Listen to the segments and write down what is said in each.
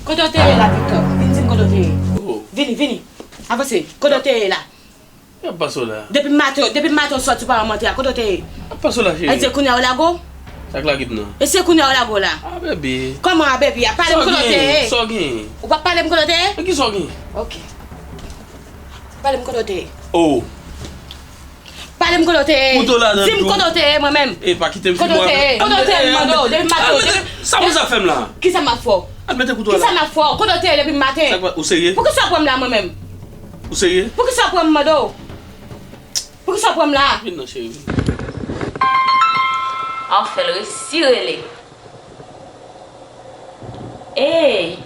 Kodo te la, Victor. Vini kodo te. Vini. Avance. Kodo te la. Ya pas là. Depuis matin sorti par monter. Kodo te. Pas là, chérie. Elle dit qu'on est au lago. Ça la guide non. Et c'est qu'on est au lago là. Ah bébé. Comment bébé? Parlez kodo te. Sorgin. Ou pas parler kodo te? Qui sorgin? OK. Parlez kodo te. Oh. Parlez kodo te. Sim kodo te moi-même. Et pas quitter Kodo te. Kodo te mando. Depuis matin. Ça vous a fait là. Qui ça m'a fait? Admettez couteau Qui là. ça m'a fait? Kodo te depuis matin. Ça quoi? Vous sérieux? Pourquoi ça prend là moi-même? Vous sérieux? Pourquoi ça prend mando? Pourquoi ça prend là? Non chérie. On fait le ciré. Hey,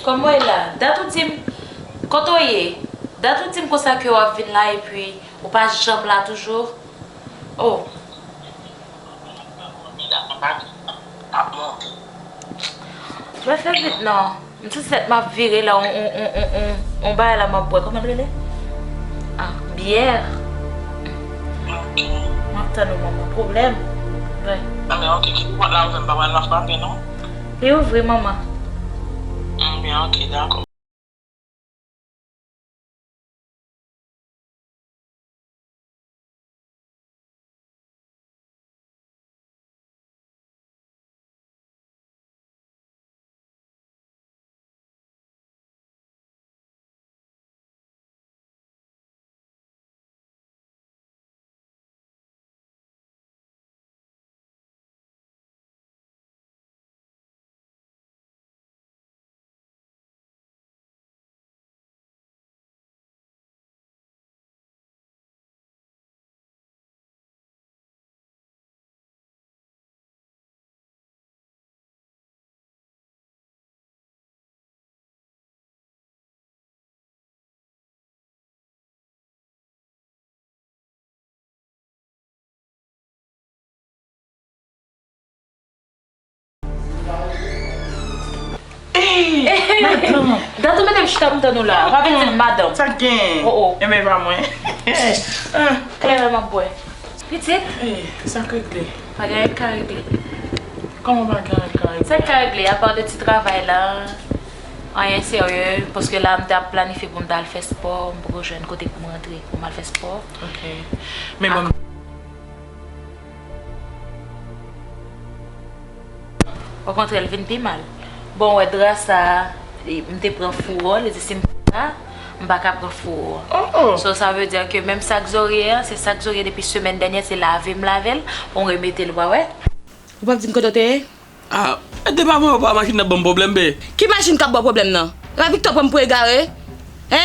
comment est là? Dans tout team, quand on est, dans tout team comme ça que on vient là et puis on passe jambe là toujours. Oh. Je vais faire vite non. Je sais m'a viré là, on va là m'a boire comment elle est? Ah, bière. Maintenant maman problème. Ouais. Ah mais ok, qui va là, on va pas la faire non? Et ouvre maman. Bien ok, d'accord. Dans tout même je t'entends là. Va venir madame. Ça gagne. Oh. Et mais vraiment. Clairement boy. Petite. Ça réglé. Pas de réglé. Comment va carré? C'est réglé à part de petit travail là. Rien sérieux parce que là on a planifié pour me faire sport, pour que je ne côté pour rentrer pour mal faire sport. OK. Mais bon. Par contre elle vient plus mal. Bon ouais grâce à me prend four, les estime pas, me pas prendre four. Oh. So ça veut dire que même ça que j'aurais, c'est ça que j'aurais depuis semaine dernière, c'est laver, me laver, on remettait le bois ouais. Ou pas dire kodo te? Ah, et pas moi pas machine n'a bon problème bé. Qui machine qui a bon problème non? La Victor pour me égarer? Hein?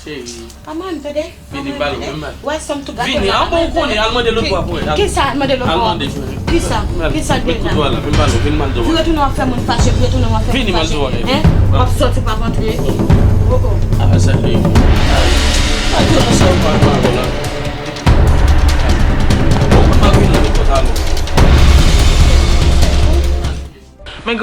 Chérie. Comment on fait des? Vini ballon même mal. Ouais, somme tout gâteau. Vini, en bon connaît allemand de l'autre bois pour elle. Qui ça demande l'autre? Allemand de Qui ça? Qui ça de couteau là, même ballon, vini mal de. Vous retournez en faire mon fâché, vous retournez en faire. Vini mal de. Hein? On va sortir par rentrer. Beaucoup. Ah ça chérie. Ah, tu ça pas là. On m'a vu le total. Mais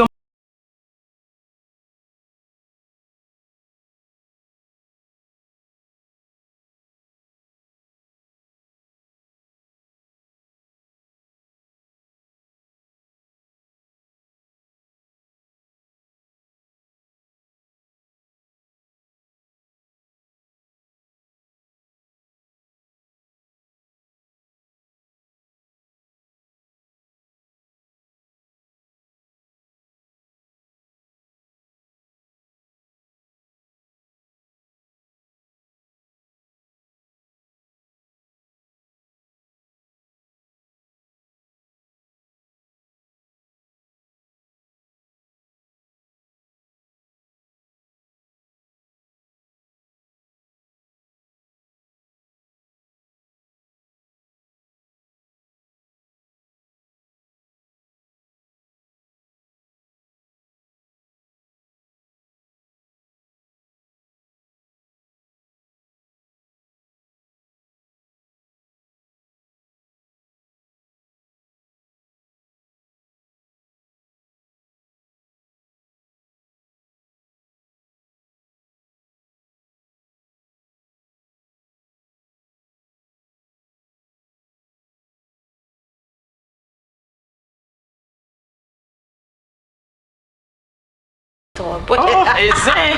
Oh, et c'est.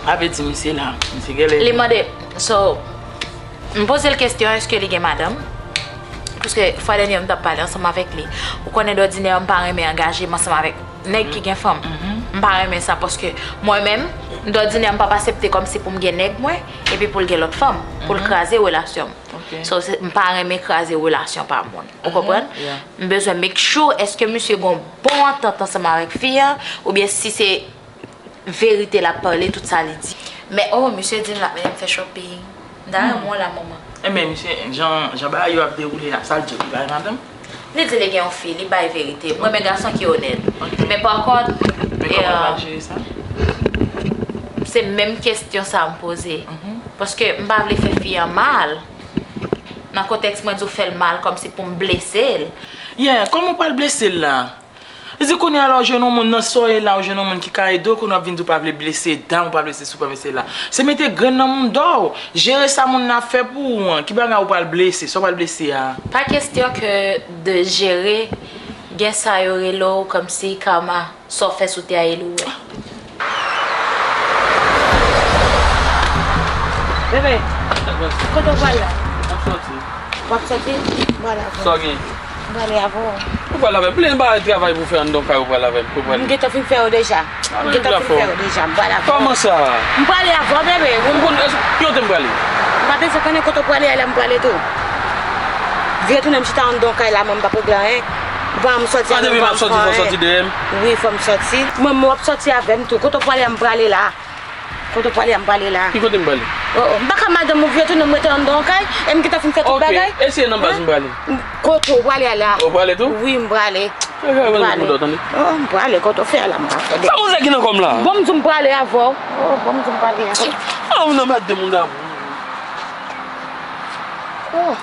Appétit, monsieur là. Monsieur Gelle. Les modèles. So, je me pose la question, est-ce que les gars, madame? Parce que fois dernière, on a parlé ensemble avec lui. Ou qu'on est d'ordinaire, on parle mais engagé ensemble avec nèg qui gagne femme. On parle mais ça parce que moi-même, d'ordinaire, on pas accepter comme si pour me gagner nèg moi et puis pour le l'autre femme, pour le craser relation. OK. So, on parle mais craser relation par monde. Vous comprenez? On besoin make sure est-ce que monsieur gon bon entente ensemble avec fille ou bien si c'est vérité la parler tout ça lui dit. Mais oh, monsieur dit là, même fait shopping. D'ailleurs, moi la maman. Eh bien, monsieur, Jean-Baptiste, il a déroulé la salle de madame. Les dit les gars ont fait, les bail vérité. Moi, mes garçons qui sont honnêtes. Mais par contre, Mais comment on va gérer ça? c'est même question ça à me poser. Parce que je ne vais pas faire fille mal. Dans le contexte, moi, je fais le mal comme si pour me blesser. Yeah, comment on peut le blesser là? Est-ce qu'on est alors jeune homme dans soirée là, jeune homme qui carré d'eau qu'on a venu pas le blesser dans pas blesser sous pas blesser là. C'est mettre grand dans monde d'or. Gérer ça mon a fait pour qui bagarre ou pas le blesser, soit pas le blesser ah. Pas question que de gérer gain ça yore là comme si karma soit fait sous terre et loué. Bébé, quand on va là, Sorti. on va sortir. Voilà. Sorti. On va aller avant. Pourquoi la veille? Plein de travail pour faire un don pour la veille. Je vais te faire déjà. Je vais te faire déjà. Comment ça? Je vais aller avant, bébé. Qui t'aime aller? Je vais te faire quand on peut aller, je vais aller tout. Viens tout le monde en don, là, même pas pour gagner. Je vais me sortir. Quand tu vas sortir de M? Oui, il faut me sortir. Moi, je vais sortir avec tout. Quand on peut aller, je vais aller là. Quand on peut aller, je vais aller là. Qui t'aime aller? Baka madame mo vieux tout nous mettre en don kay et me kita fin fait tout bagay. OK, essayez non pas me aller. Quand on va aller là. On va aller tout? Oui, on va aller. On va aller quand on fait là. Ça vous a qui non comme là? Bon, je vais aller avant. Bon, je vais aller avant. Ah, on a pas de monde. Oh.